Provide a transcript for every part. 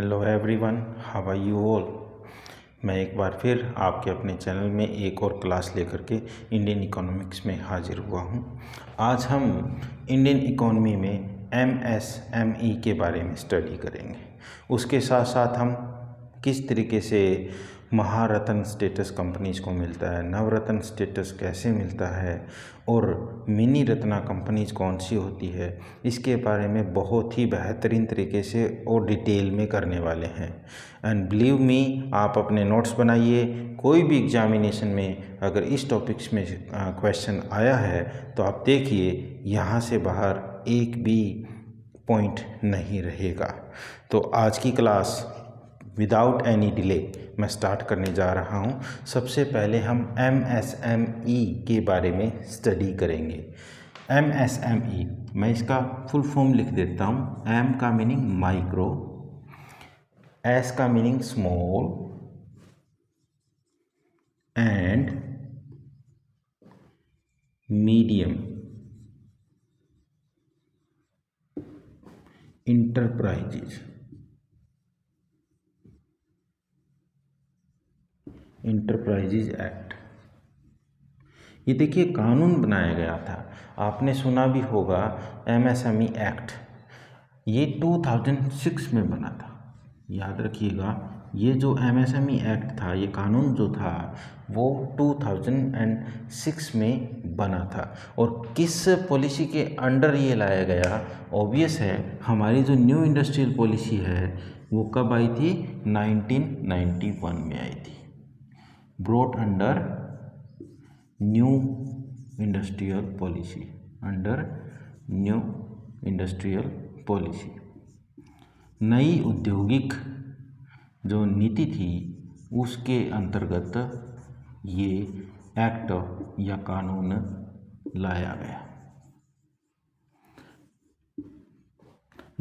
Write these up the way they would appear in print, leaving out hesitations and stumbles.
Hello everyone, how are you all. मैं एक बार फिर आपके अपने चैनल में एक और क्लास लेकर के इंडियन इकोनॉमिक्स में हाजिर हुआ हूँ। आज हम इंडियन इकोनॉमी में एमएसएमई के बारे में स्टडी करेंगे। उसके साथ साथ हम किस तरीके से महारत्न स्टेटस कंपनीज को मिलता है, नवरत्न स्टेटस कैसे मिलता है और मिनी रत्ना कंपनीज कौन सी होती है, इसके बारे में बहुत ही बेहतरीन तरीके से और डिटेल में करने वाले हैं। एंड बिलीव मी, आप अपने नोट्स बनाइए। कोई भी एग्जामिनेशन में अगर इस टॉपिक्स में क्वेश्चन आया है तो आप देखिए यहाँ से बाहर एक भी पॉइंट नहीं रहेगा। तो आज की क्लास विदाउट एनी डिले मैं स्टार्ट करने जा रहा हूँ। सबसे पहले हम एमएसएमई के बारे में स्टडी करेंगे। एमएसएमई, मैं इसका फुल फॉर्म लिख देता हूँ। एम का मीनिंग माइक्रो, एस का meaning small and medium enterprises act. ये देखिए कानून बनाया गया था, आपने सुना भी होगा एमएसएमई एक्ट। ये 2006 में बना था। याद रखिएगा, ये जो एमएसएमई एक्ट था, ये कानून जो था वो 2006 में बना था। और किस पॉलिसी के अंडर ये लाया गया? ऑब्वियस है, हमारी जो न्यू इंडस्ट्रियल पॉलिसी है वो कब आई थी? 1991 में आई थी। Brought under new industrial policy, under new industrial policy. नई औद्योगिक जो नीति थी उसके अंतर्गत ये एक्ट या कानून लाया गया।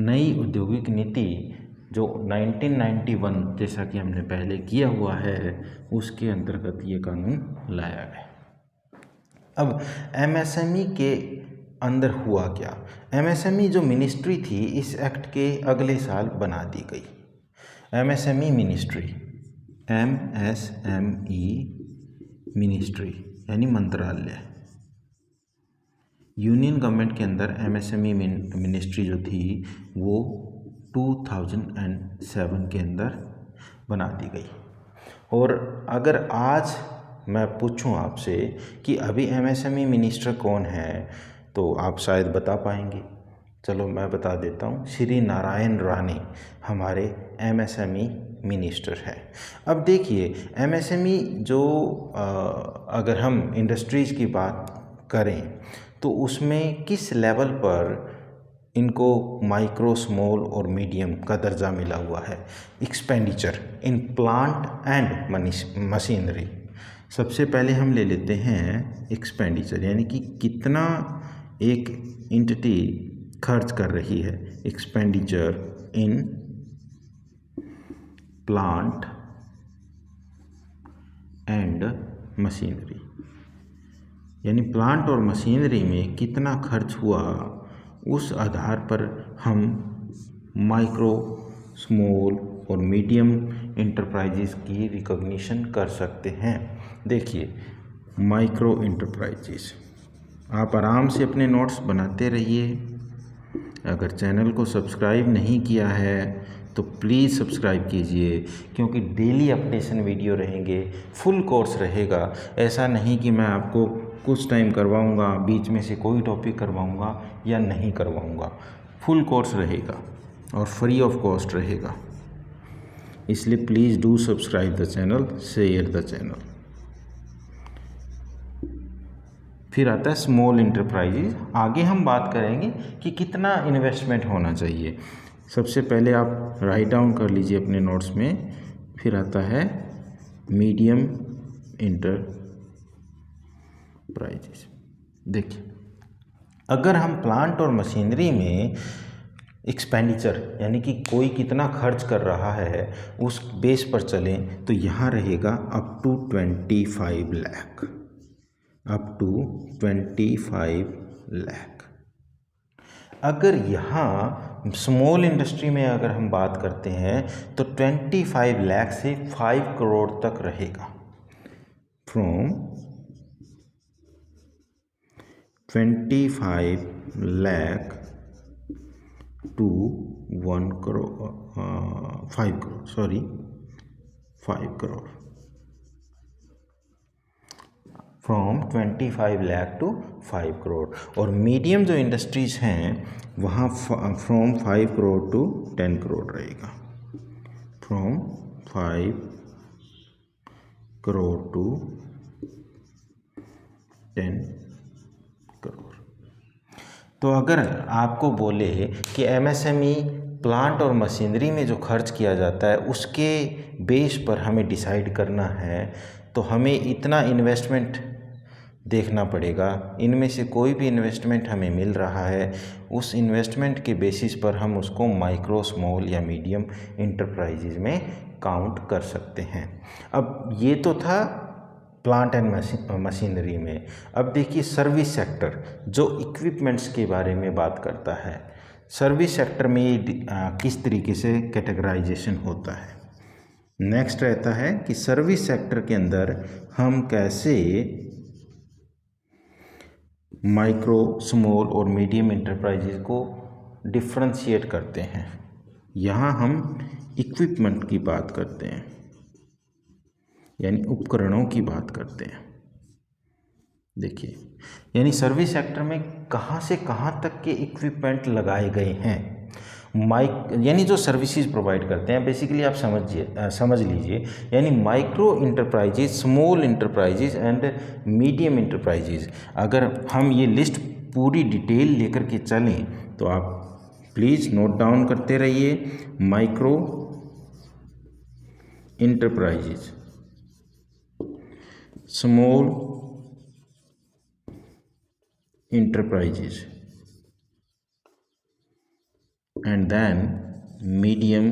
नई औद्योगिक नीति जो 1991, जैसा कि हमने पहले किया हुआ है, उसके अंतर्गत ये कानून लाया गया। अब एमएसएमई के अंदर हुआ क्या? एमएसएमई जो मिनिस्ट्री थी इस एक्ट के अगले साल बना दी गई। एमएसएमई मिनिस्ट्री, एमएसएमई मिनिस्ट्री यानी मंत्रालय। यूनियन गवर्नमेंट के अंदर एमएसएमई मिनिस्ट्री जो थी वो 2007 के अंदर बना दी गई। और अगर आज मैं पूछूं आपसे कि अभी एमएसएमई मिनिस्टर कौन है तो आप शायद बता पाएंगे। चलो मैं बता देता हूँ, श्री नारायण राणे हमारे एमएसएमई मिनिस्टर है। अब देखिए एमएसएमई जो अगर हम इंडस्ट्रीज़ की बात करें तो उसमें किस लेवल पर इनको माइक्रो, स्मॉल और मीडियम का दर्जा मिला हुआ है? Expenditure in plant and machinery. सबसे पहले हम ले लेते हैं एक्सपेंडिचर, यानी कि कितना एक एंटिटी खर्च कर रही है। Expenditure in plant and machinery, यानी प्लांट और मशीनरी में कितना खर्च हुआ, उस आधार पर हम माइक्रो, स्मॉल और मीडियम इंटरप्राइजेस की रिकॉग्निशन कर सकते हैं। देखिए माइक्रो इंटरप्राइजेस, आप आराम से अपने नोट्स बनाते रहिए। अगर चैनल को सब्सक्राइब नहीं किया है तो प्लीज़ सब्सक्राइब कीजिए, क्योंकि डेली अपडेशन वीडियो रहेंगे, फुल कोर्स रहेगा। ऐसा नहीं कि मैं आपको कुछ टाइम करवाऊंगा, बीच में से कोई टॉपिक करवाऊंगा या नहीं करवाऊंगा। फुल कोर्स रहेगा और फ्री ऑफ कॉस्ट रहेगा। इसलिए please do subscribe the channel, share the channel. फिर आता है स्मॉल इंटरप्राइजेज। आगे हम बात करेंगे कि कितना इन्वेस्टमेंट होना चाहिए। सबसे पहले आप राइट डाउन कर लीजिए अपने नोट्स में। फिर आता है मीडियम इंटरप्राइजेज। देखिए अगर हम प्लांट और मशीनरी में एक्सपेंडिचर यानी कि कोई कितना खर्च कर रहा है उस बेस पर चलें तो यहाँ रहेगा up to 25 lakh, up to 25 lakh. अगर यहाँ स्मॉल इंडस्ट्री में अगर हम बात करते हैं तो 25 लाख से 5 करोड़ तक रहेगा। From 25 lakh to 1 crore 5 crore 5 crore from 25 lakh to 5 crore. और मीडियम जो इंडस्ट्रीज हैं वहाँ फ्रॉम 5 करोड़ टू 10 करोड़ रहेगा। From 5 crore to 10 crore. तो अगर आपको बोले कि एमएसएमई प्लांट और मशीनरी में जो खर्च किया जाता है उसके बेस पर हमें डिसाइड करना है, तो हमें इतना इन्वेस्टमेंट देखना पड़ेगा। इनमें से कोई भी इन्वेस्टमेंट हमें मिल रहा है, उस इन्वेस्टमेंट के बेसिस पर हम उसको माइक्रो, स्मॉल या मीडियम इंटरप्राइजेज में काउंट कर सकते हैं। अब ये तो था प्लांट एंड मशीनरी में। अब देखिए सर्विस सेक्टर जो इक्विपमेंट्स के बारे में बात करता है, सर्विस सेक्टर में किस तरीके से कैटेगराइजेशन होता है। नेक्स्ट रहता है कि सर्विस सेक्टर के अंदर हम कैसे माइक्रो, स्मॉल और मीडियम इंटरप्राइजेज को डिफ्रेंशिएट करते हैं। यहाँ हम इक्विपमेंट की बात करते हैं, यानी उपकरणों की बात करते हैं। देखिए, यानी सर्विस सेक्टर में कहाँ से कहाँ तक के इक्विपमेंट लगाए गए हैं, यानी जो सर्विसेज प्रोवाइड करते हैं। बेसिकली आप समझ लीजिए, यानी micro enterprises, small enterprises and medium enterprises. अगर हम ये लिस्ट पूरी डिटेल लेकर के चलें तो आप प्लीज़ नोट डाउन करते रहिए। Micro enterprises, small enterprises and then medium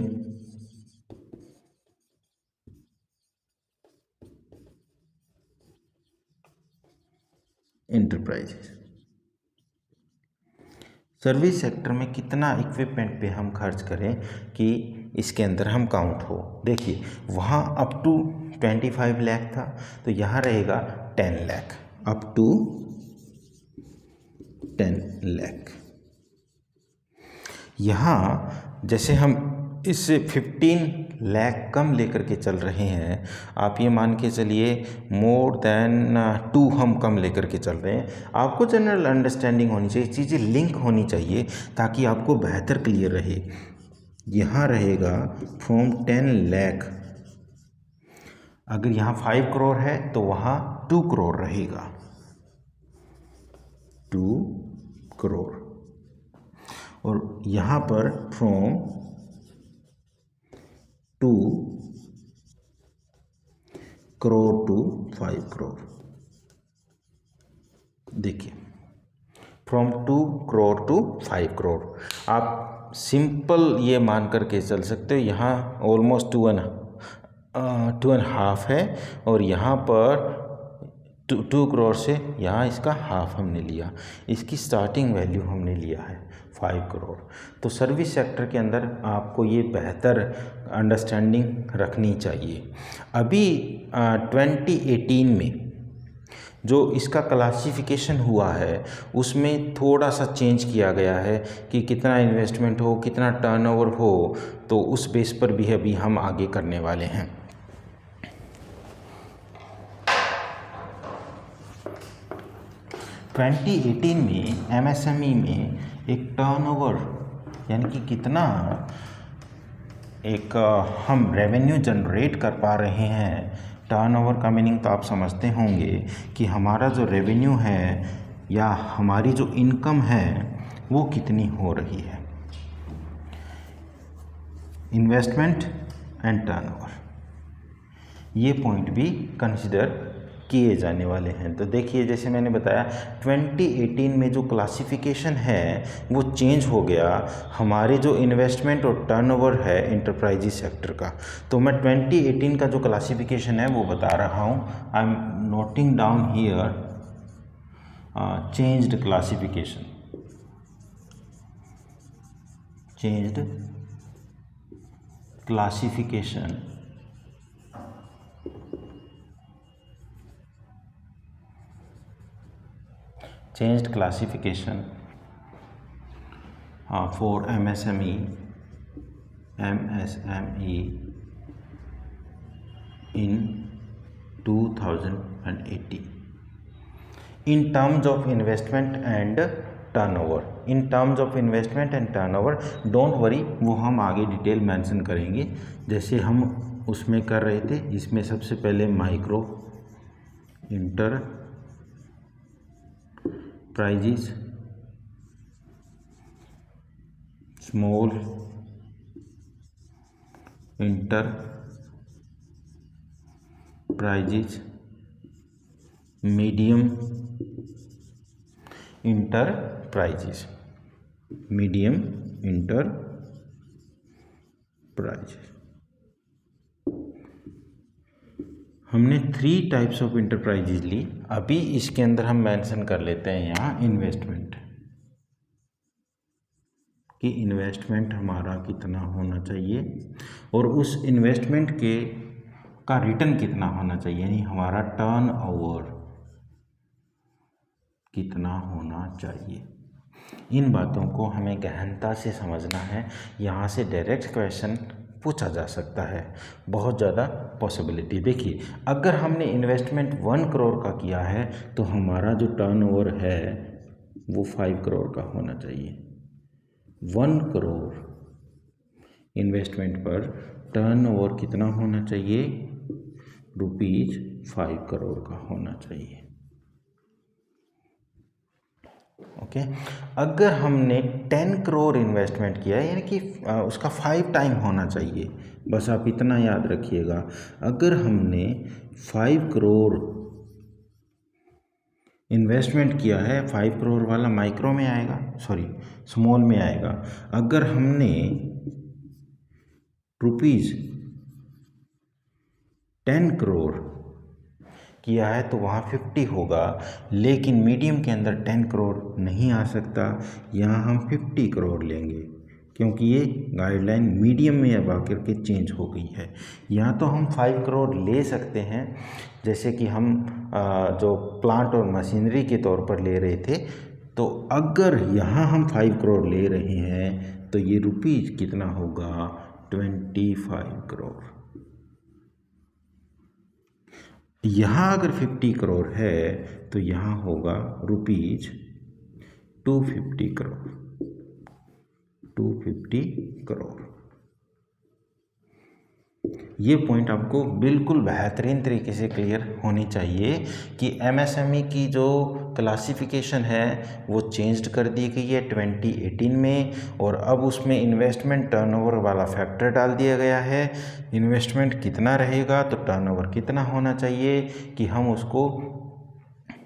enterprises। Service sector में कितना इक्विपमेंट पे हम खर्च करें कि इसके अंदर हम काउंट हो। देखिए, वहाँ अप टू 25 लाख था, तो यहाँ रहेगा 10 लाख, अप टू 10 लाख। यहाँ जैसे हम इससे 15 लाख कम लेकर के चल रहे हैं, आप ये मान के चलिए मोर देन 2 हम कम लेकर के चल रहे हैं। आपको जनरल अंडरस्टैंडिंग होनी चाहिए, चीज़ें लिंक होनी चाहिए ताकि आपको बेहतर क्लियर रहे। यहाँ रहेगा फ्रॉम 10 लाख, अगर यहाँ 5 करोड़ है तो वहाँ 2 करोड़ रहेगा, 2 करोड़। और यहाँ पर फ्रॉम 2 करोड़ टू 5 करोड़। देखिए, फ्रॉम 2 करोड़ टू 5 करोड़। आप सिंपल ये मान करके चल सकते हो, यहाँ ऑलमोस्ट 2.5 है और यहाँ पर 2 करोड़ से यहाँ इसका हाफ हमने लिया, इसकी स्टार्टिंग वैल्यू हमने लिया है 5 करोड़। तो सर्विस सेक्टर के अंदर आपको ये बेहतर अंडरस्टैंडिंग रखनी चाहिए। अभी 2018 में जो इसका क्लासिफिकेशन हुआ है उसमें थोड़ा सा चेंज किया गया है कि कितना इन्वेस्टमेंट हो, कितना टर्नओवर हो, तो उस बेस पर भी अभी हम आगे करने वाले हैं। ट्वेंटी 2018 में एमएसएमई में एक टर्नओवर यानी कि कितना एक हम रेवेन्यू जनरेट कर पा रहे हैं। टर्नओवर का मीनिंग तो आप समझते होंगे कि हमारा जो रेवेन्यू है या हमारी जो इनकम है वो कितनी हो रही है। इन्वेस्टमेंट एंड टर्नओवर, ये पॉइंट भी कंसिडर किए जाने वाले हैं। तो देखिए, जैसे मैंने बताया 2018 में जो क्लासिफिकेशन है वो चेंज हो गया, हमारे जो इन्वेस्टमेंट और टर्नओवर है इंटरप्राइजेज सेक्टर का। तो मैं 2018 का जो क्लासिफिकेशन है वो बता रहा हूँ। I am noting down here changed classification. Changed classification for MSME in 2018 in terms of investment and turnover. In terms of investment and turnover, don't worry, वो हम आगे डिटेल मेंशन करेंगे जैसे हम उसमें कर रहे थे। इसमें सबसे पहले micro enterprises, small enterprises, medium enterprises, हमने 3 टाइप्स ऑफ इंटरप्राइजेज ली। अभी इसके अंदर हम मेंशन कर लेते हैं यहाँ इन्वेस्टमेंट, कि इन्वेस्टमेंट हमारा कितना होना चाहिए और उस इन्वेस्टमेंट का रिटर्न कितना होना चाहिए, यानी हमारा टर्नओवर कितना होना चाहिए। इन बातों को हमें गहनता से समझना है। यहाँ से डायरेक्ट क्वेश्चन पूछा जा सकता है, बहुत ज़्यादा पॉसिबिलिटी। देखिए, अगर हमने इन्वेस्टमेंट 1 करोड़ का किया है तो हमारा जो टर्नओवर है वो 5 करोड़ का होना चाहिए। 1 करोड़ इन्वेस्टमेंट पर टर्नओवर कितना होना चाहिए, ₹5 करोड़ का होना चाहिए। ओके, अगर हमने 10 करोड़ इन्वेस्टमेंट किया है, यानी कि उसका 5 टाइम होना चाहिए। बस आप इतना याद रखिएगा, अगर हमने 5 करोड़ इन्वेस्टमेंट किया है, 5 करोड़ वाला माइक्रो में आएगा, सॉरी स्मॉल में आएगा। अगर हमने ₹10 करोड़ किया है तो वहाँ 50 होगा, लेकिन मीडियम के अंदर 10 करोड़ नहीं आ सकता, यहाँ हम 50 करोड़ लेंगे क्योंकि ये गाइडलाइन मीडियम में अब आकर के चेंज हो गई है। यहाँ तो हम 5 करोड़ ले सकते हैं, जैसे कि हम जो प्लांट और मशीनरी के तौर पर ले रहे थे। तो अगर यहाँ हम 5 करोड़ ले रहे हैं तो ये रुपीज़ कितना होगा, 25 करोड़। यहाँ अगर 50 करोड़ है तो यहाँ होगा ₹250 करोड़, 250 करोड़। ये पॉइंट आपको बिल्कुल बेहतरीन तरीके से क्लियर होनी चाहिए कि एमएसएमई की जो क्लासिफिकेशन है वो चेंज्ड कर दी गई है 2018 में, और अब उसमें इन्वेस्टमेंट टर्नओवर वाला फैक्टर डाल दिया गया है। इन्वेस्टमेंट कितना रहेगा तो टर्नओवर कितना होना चाहिए कि हम उसको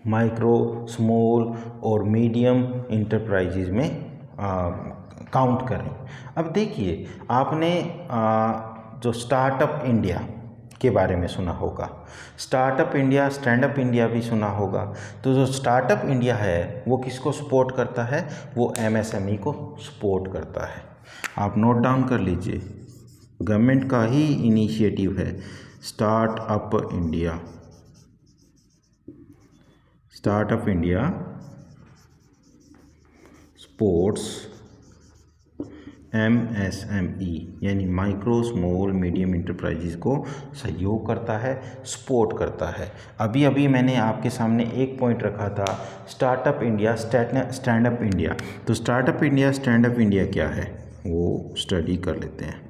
माइक्रो, स्मॉल और मीडियम इंटरप्राइजेज में काउंट करें। अब देखिए, आपने जो स्टार्टअप इंडिया के बारे में सुना होगा, startup India, stand up India भी सुना होगा। तो जो स्टार्टअप इंडिया है वो किसको सपोर्ट करता है, वो एमएसएमई को सपोर्ट करता है। आप नोट डाउन कर लीजिए, गवर्नमेंट का ही इनिशिएटिव है startup India. Startup India sports MSME यानी माइक्रो, स्मॉल, मीडियम इंटरप्राइजेज को सहयोग करता है, सपोर्ट करता है। अभी अभी मैंने आपके सामने एक पॉइंट रखा था, startup India, stand up India. तो startup India, stand up India क्या है वो स्टडी कर लेते हैं।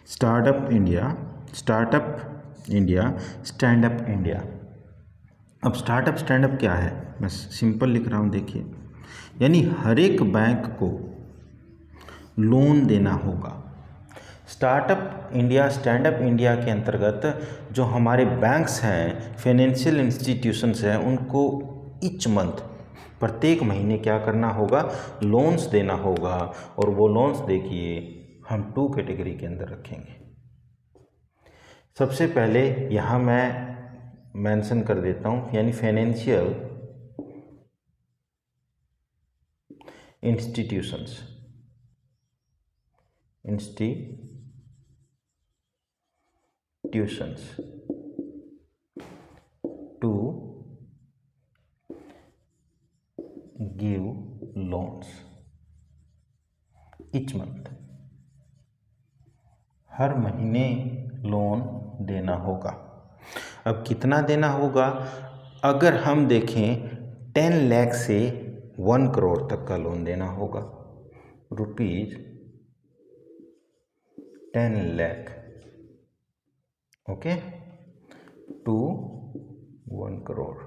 Startup India, stand up India. अब स्टार्टअप, स्टैंड अप क्या है, मैं सिंपल लिख रहा हूँ, देखिए, यानी हर एक बैंक को लोन देना होगा। Startup India, stand up India के अंतर्गत जो हमारे बैंक्स हैं, फाइनेंशियल इंस्टीट्यूशंस हैं, उनको ईच मंथ, प्रत्येक महीने क्या करना होगा, लोन्स देना होगा। और वो लोन्स देखिए हम 2 कैटेगरी के अंदर रखेंगे। सबसे पहले यहाँ मैं मेंशन कर देता हूँ, यानी financial institutions, institutions to give loans each month, हर महीने लोन देना होगा। अब कितना देना होगा? अगर हम देखें 10 लाख से 1 करोड़ तक का लोन देना होगा, rupees 10 lakh okay to 1 crore.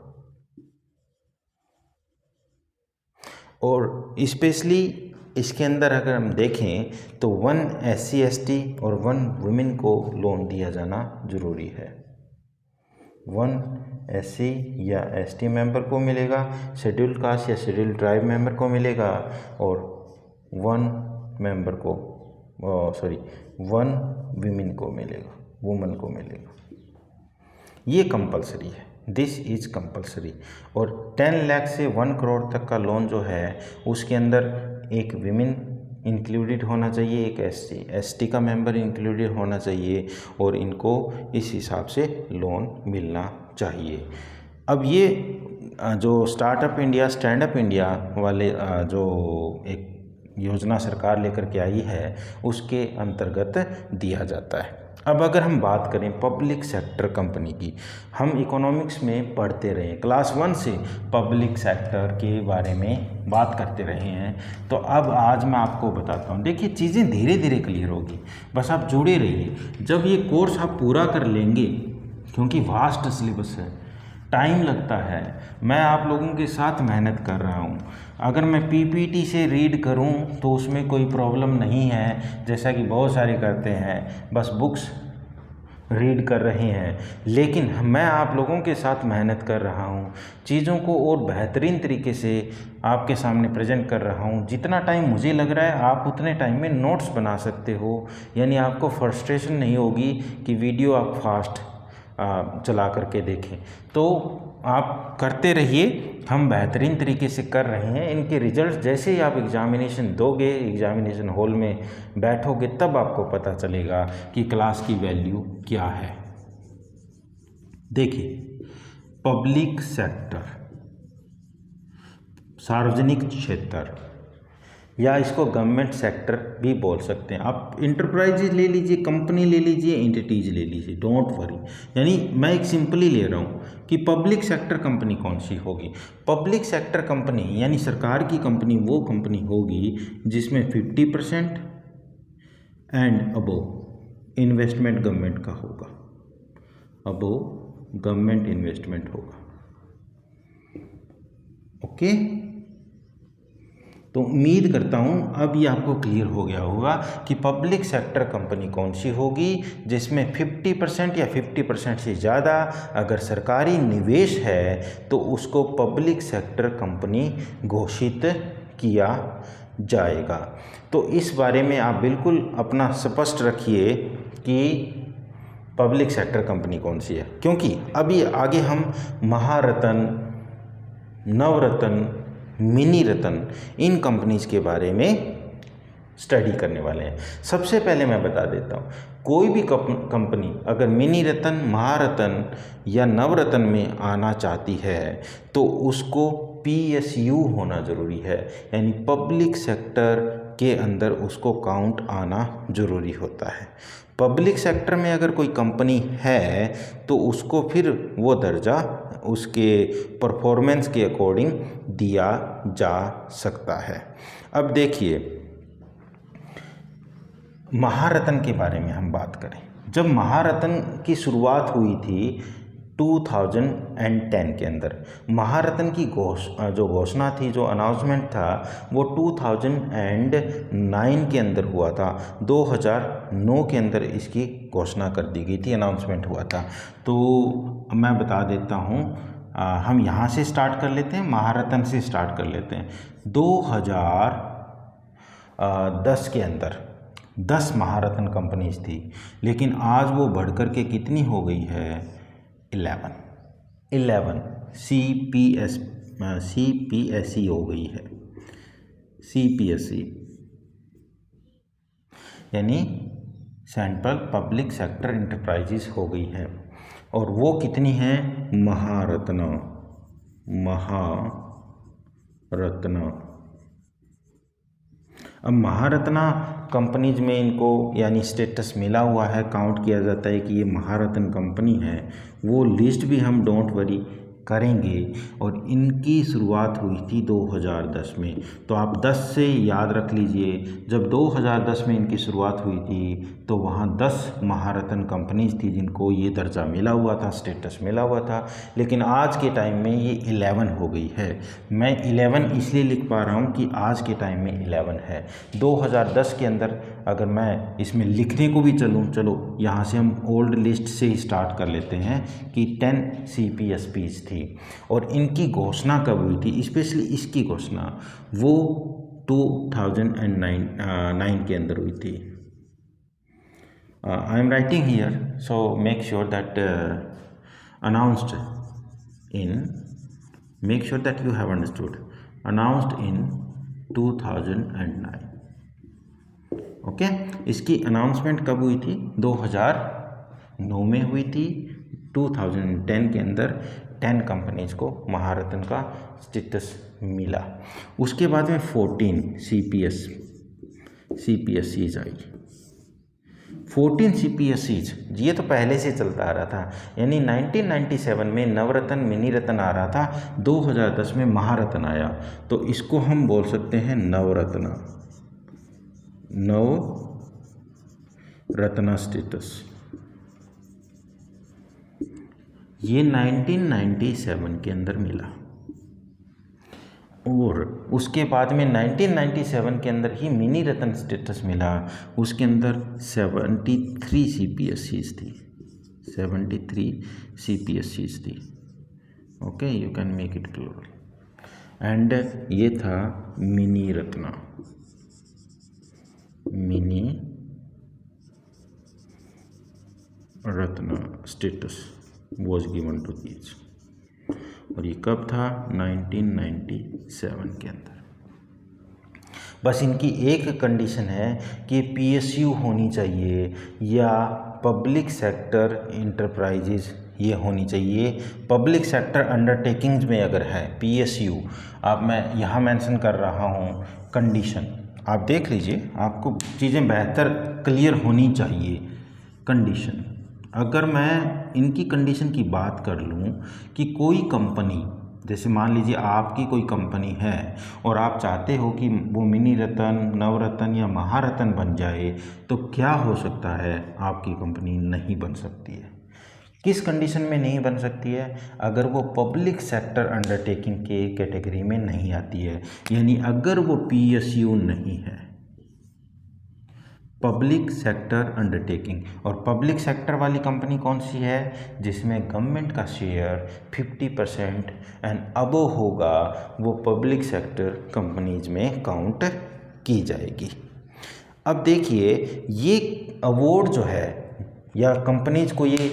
और स्पेशली इसके अंदर अगर हम देखें तो 1 SC ST और 1 वुमेन को लोन दिया जाना ज़रूरी है। 1 SC या ST मेंबर को मिलेगा, शेड्यूल कास्ट या शेड्यूल ट्राइब मेंबर को मिलेगा, और 1 मेंबर को 1 वुमेन को मिलेगा। ये कंपलसरी है, दिस इज कंपलसरी। और 10 लाख से 1 करोड़ तक का लोन जो है उसके अंदर एक विमेन इंक्लूडेड होना चाहिए, एक ST का मेंबर इंक्लूडेड होना चाहिए, और इनको इस हिसाब से लोन मिलना चाहिए। अब ये जो startup India stand up India वाले जो एक योजना सरकार लेकर के आई है उसके अंतर्गत दिया जाता है। अब अगर हम बात करें पब्लिक सेक्टर कंपनी की, हम इकोनॉमिक्स में पढ़ते रहे, क्लास 1 से पब्लिक सेक्टर के बारे में बात करते रहे हैं, तो अब आज मैं आपको बताता हूँ। देखिए चीज़ें धीरे धीरे क्लियर होगी, बस आप जुड़े रहिए। जब ये कोर्स आप पूरा कर लेंगे, क्योंकि वास्ट सिलेबस है, टाइम लगता है, मैं आप लोगों के साथ मेहनत कर रहा हूँ। अगर मैं PPT से रीड करूँ तो उसमें कोई प्रॉब्लम नहीं है, जैसा कि बहुत सारे करते हैं, बस बुक्स रीड कर रहे हैं, लेकिन मैं आप लोगों के साथ मेहनत कर रहा हूँ, चीज़ों को और बेहतरीन तरीके से आपके सामने प्रेजेंट कर रहा हूँ। जितना टाइम मुझे लग रहा है आप उतने टाइम में नोट्स बना सकते हो, यानी आपको फ्रस्ट्रेशन नहीं होगी कि वीडियो आप फास्ट चला करके देखें। तो आप करते रहिए, हम बेहतरीन तरीके से कर रहे हैं। इनके रिजल्ट जैसे ही आप एग्जामिनेशन दोगे, एग्जामिनेशन हॉल में बैठोगे, तब आपको पता चलेगा कि क्लास की वैल्यू क्या है। देखिए पब्लिक सेक्टर, सार्वजनिक क्षेत्र, या इसको गवर्नमेंट सेक्टर भी बोल सकते हैं। आप इंटरप्राइजेज ले लीजिए, कंपनी ले लीजिए, एंटिटीज ले लीजिए, डोंट वरी। यानी मैं एक सिंपली ले रहा हूँ कि पब्लिक सेक्टर कंपनी कौन सी होगी। पब्लिक सेक्टर कंपनी यानी सरकार की कंपनी वो कंपनी होगी जिसमें 50% एंड अबोव इन्वेस्टमेंट गवर्नमेंट का होगा, अबोव गवर्नमेंट इन्वेस्टमेंट होगा। ओके, तो उम्मीद करता हूँ अब ये आपको क्लियर हो गया होगा कि पब्लिक सेक्टर कंपनी कौन सी होगी जिसमें 50% या 50% से ज़्यादा अगर सरकारी निवेश है तो उसको पब्लिक सेक्टर कंपनी घोषित किया जाएगा। तो इस बारे में आप बिल्कुल अपना स्पष्ट रखिए कि पब्लिक सेक्टर कंपनी कौन सी है, क्योंकि अभी आगे हम महारत्न, नवरत्न, मिनी रत्न, इन कंपनीज के बारे में स्टडी करने वाले हैं। सबसे पहले मैं बता देता हूँ, कोई भी कंपनी अगर मिनी रत्न, महारत्न या नवरत्न में आना चाहती है तो उसको PSU होना ज़रूरी है, यानी पब्लिक सेक्टर के अंदर उसको काउंट आना ज़रूरी होता है। पब्लिक सेक्टर में अगर कोई कंपनी है तो उसको फिर वो दर्जा उसके परफॉर्मेंस के अकॉर्डिंग दिया जा सकता है। अब देखिए महारत्न के बारे में हम बात करें। जब महारत्न की शुरुआत हुई थी 2010 के अंदर, महारत्न की जो घोषणा थी, जो अनाउंसमेंट था, वो 2009 के अंदर हुआ था। 2009 के अंदर इसकी घोषणा कर दी गई थी, अनाउंसमेंट हुआ था। तो मैं बता देता हूँ, हम यहाँ से स्टार्ट कर लेते हैं, महारत्न से स्टार्ट कर लेते हैं। 2010 के अंदर 10 महारत्न कंपनीज थी, लेकिन आज वो बढ़कर के कितनी हो गई है? 11 CPSE हो गई है, CPSE। यानी सेंट्रल पब्लिक सेक्टर इंटरप्राइजेज हो गई है। और वो कितनी है? महारत्न। अब महारत्ना कंपनीज में इनको यानी स्टेटस मिला हुआ है, काउंट किया जाता है कि ये महारत्न कंपनी है। वो लिस्ट भी हम डोंट वरी करेंगे। और इनकी शुरुआत हुई थी 2010 में। तो आप 10 से याद रख लीजिए, जब 2010 में इनकी शुरुआत हुई थी तो वहाँ 10 महारत्न कंपनीज थी जिनको ये दर्जा मिला हुआ था, स्टेटस मिला हुआ था। लेकिन आज के टाइम में ये 11 हो गई है। मैं 11 इसलिए लिख पा रहा हूँ कि आज के टाइम में 11 है। 2010 के अंदर अगर मैं इसमें लिखने को भी चलो यहाँ से हम ओल्ड लिस्ट से ही स्टार्ट कर लेते हैं कि 10 CPSPs थी। और इनकी घोषणा कब हुई थी? स्पेशली इसकी घोषणा वो 2009 के अंदर हुई थी। I am writing here, so make sure that make sure that you have understood, announced in 2009। Okay, इसकी अनाउंसमेंट कब हुई थी? 2009 में हुई थी। 2010 के अंदर 10 कंपनीज को महारत्न का स्टेटस मिला। उसके बाद में 14 CPSCs आई। 14 CPSCs ये तो पहले से चलता आ रहा था, यानी 1997 में नवरत्न मिनी रत्न आ रहा था, 2010 में महारत्न आया। तो इसको हम बोल सकते हैं नवरत्न स्टेटस। ये 1997 के अंदर मिला। और उसके बाद में 1997 के अंदर ही मिनी रत्न स्टेटस मिला। उसके अंदर 73 CPSCs थी। 73 CPSCs थी। Okay, you can make it clear. And ये था mini Ratna status was given to these. और ये कब था? 1997 के अंदर। बस इनकी एक कंडीशन है कि PSU होनी चाहिए या पब्लिक सेक्टर इंटरप्राइजेज ये होनी चाहिए। पब्लिक सेक्टर अंडरटेकिंग्स में अगर है PSU, अब मैं यहाँ मेंशन कर रहा हूँ कंडीशन, आप देख लीजिए, आपको चीज़ें बेहतर क्लियर होनी चाहिए। कंडीशन, अगर मैं इनकी कंडीशन की बात कर लूँ कि कोई कंपनी, जैसे मान लीजिए आपकी कोई कंपनी है और आप चाहते हो कि वो मिनी रत्न, नवरत्न या महारत्न बन जाए, तो क्या हो सकता है? आपकी कंपनी नहीं बन सकती है। किस कंडीशन में नहीं बन सकती है? अगर वो पब्लिक सेक्टर अंडरटेकिंग के कैटेगरी में नहीं आती है, यानी अगर वो PSU नहीं है, पब्लिक सेक्टर अंडरटेकिंग। और पब्लिक सेक्टर वाली कंपनी कौन सी है? जिसमें गवर्नमेंट का शेयर 50% एंड अबव होगा, वो पब्लिक सेक्टर कंपनीज में काउंट की जाएगी। अब देखिए, ये अवार्ड जो है या कंपनीज को ये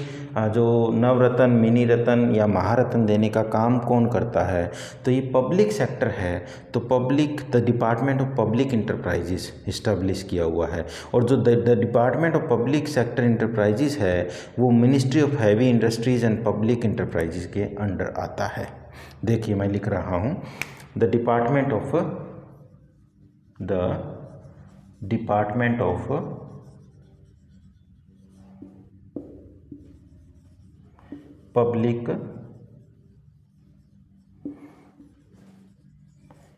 जो नवरत्न, मिनी रत्न या महारत्न देने का काम कौन करता है? तो ये पब्लिक सेक्टर है। तो the department of public enterprises establish किया हुआ है। और जो the department of public sector enterprises है वो ministry of heavy industries and public enterprises के अंडर आता है। देखिए, मैं लिख रहा हूँ the department of public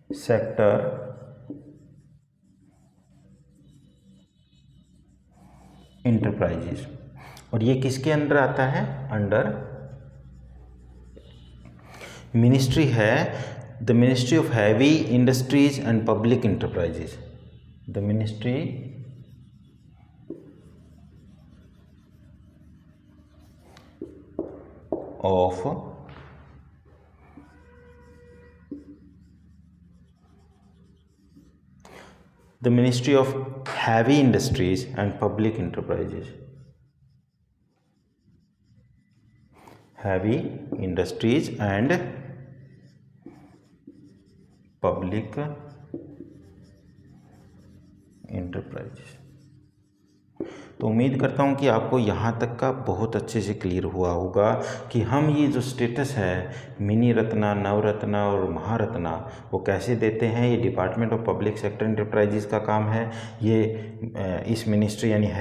sector enterprises. और ये किसके अंडर आता है? अंडर मिनिस्ट्री है, the ministry of heavy industries and public enterprises. The ministry of Heavy Industries and Public Enterprises. Heavy Industries and Public Enterprises. तो उम्मीद करता हूँ कि आपको यहाँ तक का बहुत अच्छे से क्लियर हुआ होगा कि हम ये जो स्टेटस है मिनी रत्ना, नवरत्ना और महारत्ना वो कैसे देते हैं। ये department of public sector enterprises का काम है। ये इस मिनिस्ट्री यानी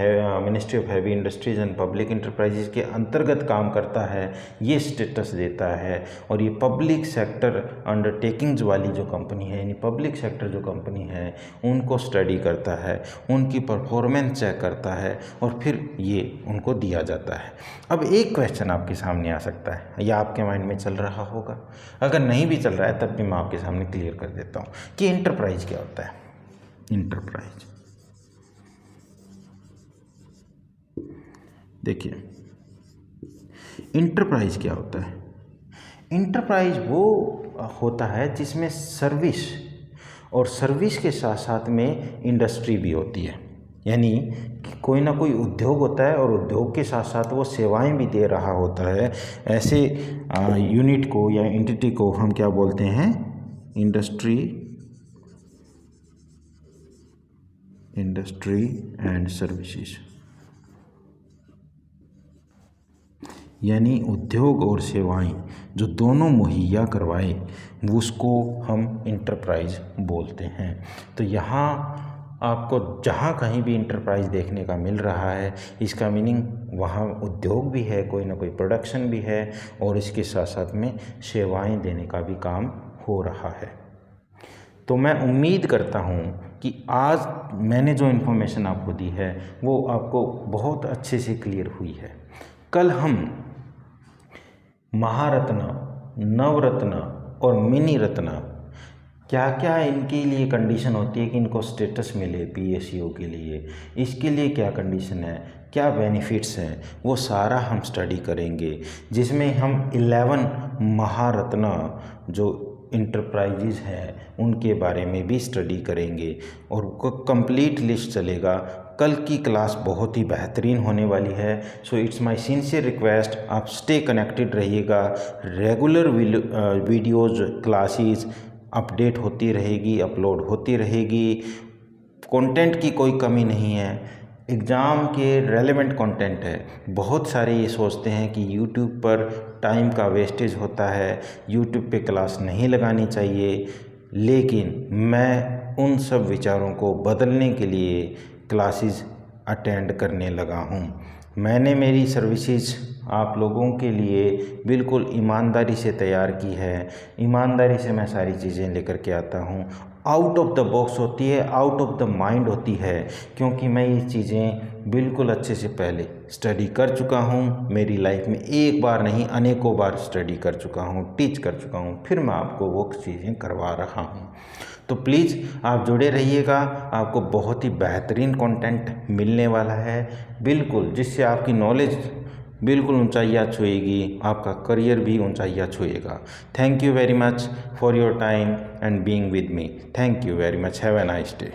ministry of heavy industries and public enterprises के अंतर्गत काम करता है, ये स्टेटस देता है। और ये पब्लिक सेक्टर अंडरटेकिंग्स वाली जो कंपनी है यानी पब्लिक सेक्टर जो कंपनी है उनको स्टडी करता है, उनकी परफॉर्मेंस चेक करता है और फिर ये उनको दिया जाता है। अब एक क्वेश्चन आपके सामने आ सकता है या आपके माइंड में चल रहा होगा, अगर नहीं भी चल रहा है तब भी मैं आपके सामने क्लियर कर देता हूँ कि इंटरप्राइज क्या होता है। इंटरप्राइज देखिए, इंटरप्राइज क्या होता है। इंटरप्राइज वो होता है जिसमें सर्विस और सर्विस के साथ साथ में इंडस्ट्री भी होती है, यानी कि कोई ना कोई उद्योग होता है और उद्योग के साथ साथ वो सेवाएं भी दे रहा होता है। ऐसे यूनिट को या एंटिटी को हम क्या बोलते हैं, इंडस्ट्री एंड सर्विसेज, यानी उद्योग और सेवाएं जो दोनों मुहैया करवाए उसको हम इंटरप्राइज बोलते हैं। तो यहाँ आपको जहाँ कहीं भी इंटरप्राइज देखने का मिल रहा है इसका मीनिंग वहाँ उद्योग भी है, कोई ना कोई प्रोडक्शन भी है और इसके साथ साथ में सेवाएं देने का भी काम हो रहा है। तो मैं उम्मीद करता हूँ कि आज मैंने जो इन्फॉर्मेशन आपको दी है वो आपको बहुत अच्छे से क्लियर हुई है। कल हम महारत्ना, नवरत्ना और मिनी रत्ना क्या क्या इनके लिए कंडीशन होती है कि इनको स्टेटस मिले PSU के लिए, इसके लिए क्या कंडीशन है, क्या बेनिफिट्स हैं, वो सारा हम स्टडी करेंगे। जिसमें हम 11 महारत्ना जो इंटरप्राइजेज हैं उनके बारे में भी स्टडी करेंगे और कंप्लीट लिस्ट चलेगा। कल की क्लास बहुत ही बेहतरीन होने वाली है। So it's my sincere request, आप स्टे कनेक्टेड रहिएगा। रेगुलर वीडियोज़ क्लासेस अपडेट होती रहेगी, अपलोड होती रहेगी। कंटेंट की कोई कमी नहीं है, एग्ज़ाम के रेलेवेंट कंटेंट है। बहुत सारे ये सोचते हैं कि यूट्यूब पर टाइम का वेस्टेज होता है, यूट्यूब पे क्लास नहीं लगानी चाहिए, लेकिन मैं उन सब विचारों को बदलने के लिए क्लासेस अटेंड करने लगा हूँ। मैंने मेरी सर्विसेज आप लोगों के लिए बिल्कुल ईमानदारी से तैयार की है। ईमानदारी से मैं सारी चीज़ें लेकर के आता हूँ। आउट ऑफ द बॉक्स होती है, आउट ऑफ द माइंड होती है, क्योंकि मैं ये चीज़ें बिल्कुल अच्छे से पहले स्टडी कर चुका हूँ। मेरी लाइफ में एक बार नहीं अनेकों बार स्टडी कर चुका हूँ, टीच कर चुका हूँ, फिर मैं आपको वो चीज़ें करवा रहा हूँ। तो प्लीज़ आप जुड़े रहिएगा, आपको बहुत ही बेहतरीन कंटेंट मिलने वाला है बिल्कुल, जिससे आपकी नॉलेज बिल्कुल ऊंचाइयाँ छुएगी, आपका करियर भी ऊंचाइयाँ छुएगा। Thank you very much for your time and being with me. Thank you very much. Have a nice day.